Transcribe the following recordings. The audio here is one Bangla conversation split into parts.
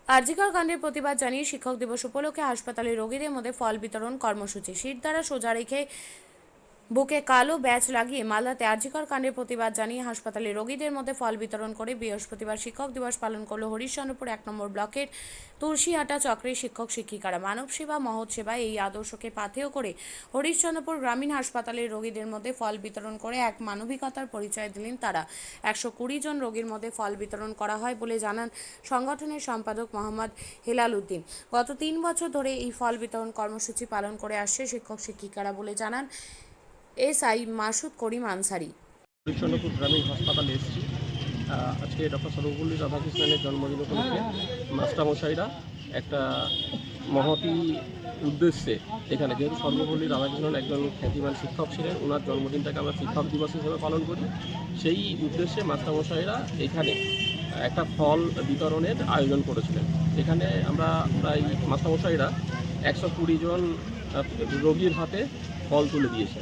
আরজিকর কাণ্ডের প্রতিবাদ জানিয়ে শিক্ষক দিবস উপলক্ষে হাসপাতালে রোগীদের মধ্যে ফল বিতরণ কর্মসূচি। শীত দ্বারা সোজা রেখে বুকে কালো ব্যাজ লাগিয়ে মালদাতে আরজিকর কাণ্ডের প্রতিবাদ জানিয়ে হাসপাতালে রোগীদের মধ্যে ফল বিতরণ করে বৃহস্পতিবার শিক্ষক দিবস পালন করল হরিশ্চন্দ্রপুর 1 নম্বর ব্লকের তুলসীহাটা চক্রের শিক্ষক শিক্ষিকারা। মানব সেবা মহৎ সেবা এই আদর্শকে পাথেয় করে হরিশ্চন্দ্রপুর গ্রামীণ হাসপাতালের রোগীদের মধ্যে ফল বিতরণ করে এক মানবিকতার পরিচয় দিলেন তারা। 120 জন রোগীর মধ্যে ফল বিতরণ করা হয় বলে জানান সংগঠনের সম্পাদক মোহাম্মদ হেলাল উদ্দিন। গত 3 বছর ধরে এই ফল বিতরণ কর্মসূচি পালন করে আসছে শিক্ষক শিক্ষিকারা বলে জানান এসআই মাসুদ করিম আনসারি। হরিশ্চন্দ্রপুর গ্রামীণ হাসপাতালে এসেছি। আজকে ডক্টর সর্বপল্লী রাধাকৃষ্ণনের জন্মদিন উপলক্ষে মাস্টারমশাইরা একটা মহতি উদ্দেশ্যে এখানে, যেহেতু সর্বপল্লী রাধাকৃষ্ণন একজন খ্যাতিমান শিক্ষক ছিলেন, ওনার জন্মদিনটাকে আমরা শিক্ষক দিবস হিসেবে পালন করি। সেই উদ্দেশ্যে মাস্টারমশাইরা এখানে একটা ফল বিতরণের আয়োজন করেছিলেন। এখানে আমরা প্রায় মাস্টারমশাইরা 120 জন রোগীর হাতে ফল তুলে দিয়েছে।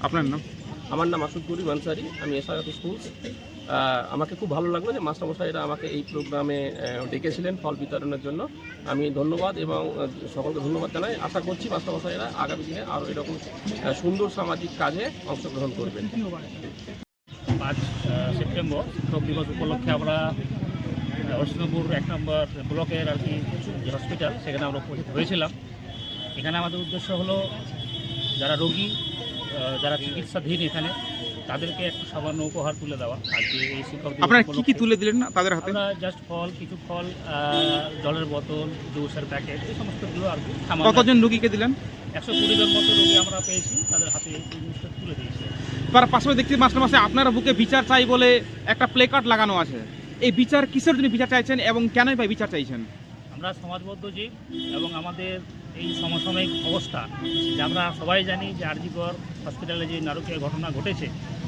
আপনার নাম? আমার নাম মাসুদ করিম আনসারি, আমি এসআই স্কুল। আমাকে খুব ভালো লাগলো যে মাস্টারমশাইরা আমাকে এই প্রোগ্রামে ডেকেছিলেন ফল বিতরণের জন্য। আমি ধন্যবাদ এবং সকলকে ধন্যবাদ জানাই। আশা করছি মাস্টারমশাইরা আগামী দিনে আরও এরকম সুন্দর সামাজিক কাজে অংশগ্রহণ করবেন। 5 সেপ্টেম্বর শিক্ষক দিবস উপলক্ষে আমরা হরিশ্চন্দ্রপুর 1 নম্বর ব্লকের আর কি যে হসপিটাল, সেখানে আমরা উপস্থিত হয়েছিলাম। এখানে আমাদের উদ্দেশ্য হলো যারা রোগী, যারা চিকিৎসাধীন এখানে, তাদেরকে একটু সামান্য উপহার তুলে দেওয়া। আজকে এই শিক্ষক দিবস আপনারা কি তুলে দিলেন না তাদের হাতে? আমরা জাস্ট ফল, কিছু ফল, জলের বোতল, জুসের প্যাকেট, এই সমস্তগুলো আর কি। কতজন রোগীকে দিলেন? 120 জন মতো রোগী আমরা পেয়েছি, তাদের হাতে এই জিনিসটা তুলে দিয়েছি। তার পাশাপাশি দেখছি মাস্টারমশাই আপনারা বুকে বিচার চাই বলে একটা প্লে কার্ড লাগানো আছে। এই বিচার কিসের জন্য বিচার চাইছেন এবং কেনই বা বিচার চাইছেন? আমরা সমাজবদ্ধ জীব এবং আমাদের এই সমসাময়িক অবস্থা, যে আমরা সবাই জানি যে আরজিকর হসপিটালে যে নারকীয় ঘটনা ঘটেছে,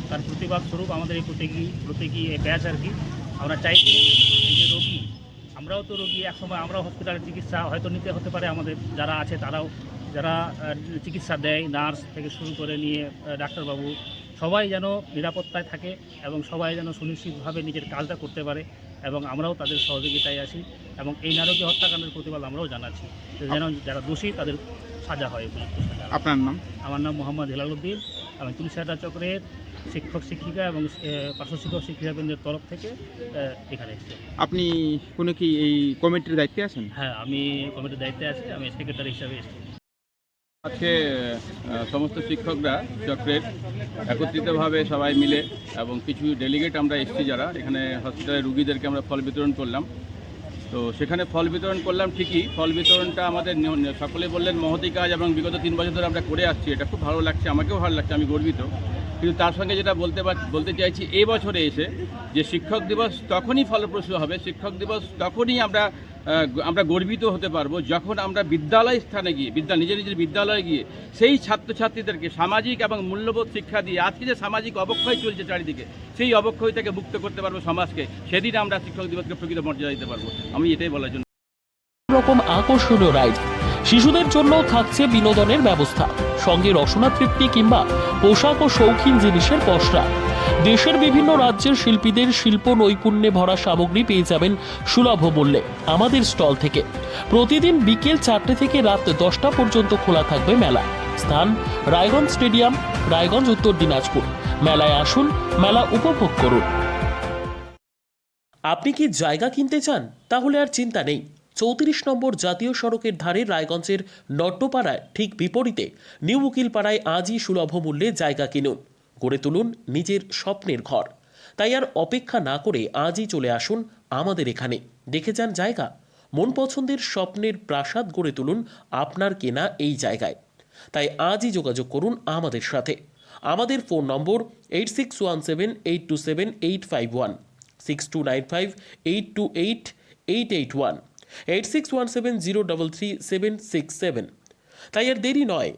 তার প্রতিবাদ স্বরূপ আমাদের এই প্রতীকী এই ব্যাচ আর কি। আমরা চাইছি এই যে রোগী, আমরাও তো রোগী, একসময় আমরাও হসপিটালের চিকিৎসা হয়তো নিতে হতে পারে, আমাদের যারা আছে তারাও, যারা চিকিৎসা দেয়, নার্স থেকে শুরু করে নিয়ে ডাক্তারবাবু, সবাই যেন নিরাপত্তায় থাকে এবং সবাই যেন সুনিশ্চিতভাবে নিজের কাজটা করতে পারে, এবং আমরাও তাদের সহযোগিতায় আছি এবং এই নারকীয় হত্যাকাণ্ডের প্রতিবাদ আমরাও জানাচ্ছি, যেন যারা দোষী তাদের সাজা হয়, উপযুক্ত সাজা। আপনার নাম? আমার নাম মোহাম্মদ হেলাল উদ্দিন, আমি তুলসীহাটা চক্রের শিক্ষক শিক্ষিকা এবং পার্শ্ব শিক্ষক শিক্ষিকাবৃন্দের তরফ থেকে এখানে এসেছি। আপনি কোনো কি এই কমিটির দায়িত্বে আছেন? হ্যাঁ, আমি কমিটির দায়িত্বে আছি, আমি সেক্রেটারি হিসাবে এসেছি। আজকে সমস্ত শিক্ষকরা চক্রের একত্রিতভাবে সবাই মিলে এবং কিছু ডেলিগেট আমরা এসেছি যারা এখানে হসপিটালের রুগীদেরকে আমরা ফল বিতরণ করলাম। তো সেখানে ফল বিতরণ করলাম ঠিকই, ফল বিতরণটা আমাদের সকলে বললেন মহতি কাজ এবং বিগত 3 বছর ধরে আমরা করে আসছি। এটা খুব ভালো লাগছে, আমাকেও ভালো লাগছে, আমি গর্বিত। কিন্তু তার সঙ্গে যেটা বলতে চাইছি, এই বছরে এসে যে শিক্ষক দিবস তখনই ফলপ্রসূ হবে, শিক্ষক দিবস তখনই আমরা গর্বিত হতে পারবো যখন আমরা বিদ্যালয় স্থানে গিয়ে নিজের বিদ্যালয়ে গিয়ে সেই ছাত্রছাত্রীদেরকে সামাজিক এবং মূল্যবোধ শিক্ষা দিয়ে আজকে যে সামাজিক অবক্ষয় চলছে চারিদিকে, সেই অবক্ষয় থেকে মুক্ত করতে পারবো সমাজকে। সেদিন আমরা শিক্ষক দিবসকে প্রকৃত মর্যাদা দিতে পারবো। আমি এটাই বলার জন্য। রকম আকর্ষণীয় রাইড, শিশুদের জন্য থাকছে বিনোদনের ব্যবস্থা, সঙ্গে রসনা তৃপ্তি কিংবা পোশাক ও শৌখিন জিনিসের পসরা। দেশের বিভিন্ন রাজ্যের শিল্পীদের শিল্প নৈপুণ্যে ভরা সামগ্রী পেয়ে যাবেন সুলভ মূল্যে আমাদের স্টল থেকে। প্রতিদিন বিকেল 4টে থেকে রাত 10টা পর্যন্ত খোলা থাকবে মেলা। স্থান রায়গঞ্জ স্টেডিয়াম, রায়গঞ্জ, উত্তর দিনাজপুর। মেলায় আসুন, মেলা উপভোগ করুন। আপনি কি জায়গা কিনতে চান? তাহলে আর চিন্তা নেই। 34 নম্বর জাতীয় সড়কের ধারে রায়গঞ্জের নট্টপাড়ায় ঠিক বিপরীতে নিউ উকিলপাড়ায় আজই সুলভ মূল্যে জায়গা কিনুন, গড়ে তুলুন নিজের স্বপ্নের ঘর। তাই আর অপেক্ষা না করে আজই চলে আসুন আমাদের এখানে, দেখে যান জায়গা। মন পছন্দের স্বপ্নের প্রাসাদ গড়ে তুলুন আপনার কেনা এই জায়গায়। তাই আজই যোগাযোগ করুন আমাদের সাথে। আমাদের ফোন নম্বর 8617827851, 6295828881, 8617033767। তাই আর দেরি নয়,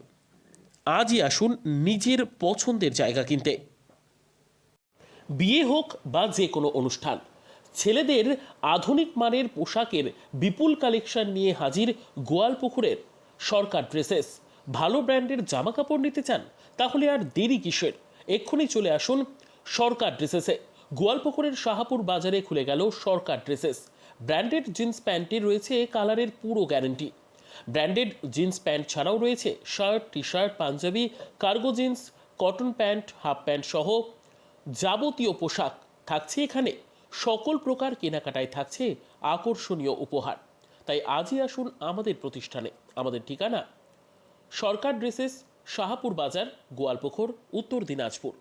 আজই আসুন নিজের পছন্দের জায়গা কিনতে। বিয়ে হোক বা যে কোনো অনুষ্ঠান, ছেলেদের আধুনিক মানের পোশাকের বিপুল কালেকশন নিয়ে হাজির গোয়ালপুকুরের সরকার ড্রেসেস। ভালো ব্র্যান্ডের জামা কাপড় নিতে চান? তাহলে আর দেরি কিসের? এক্ষুনি চলে আসুন সরকার ড্রেসেসে। গোয়ালপুকুরের শাহাপুর বাজারে খুলে গেল সরকার ড্রেসেস। ব্র্যান্ডেড জিন্স প্যান্টে রয়েছে কালারের পুরো গ্যারান্টি। ব্র্যান্ডেড জিন্স প্যান্ট ছাড়াও রয়েছে shirt, T shirt, Punjabi, cargo jeans, cotton pant, half pant সহ যাবতীয় পোশাক থাকছে এখানে। সকল প্রকার কেনাকাটায় থাকছে আকর্ষণীয় উপহার। তাই আজই আসুন আমাদের প্রতিষ্ঠানে। আমাদের ঠিকানা সরকার ড্রেসেস, শাহাপুর বাজার, গোয়ালপুকুর, উত্তর দিনাজপুর।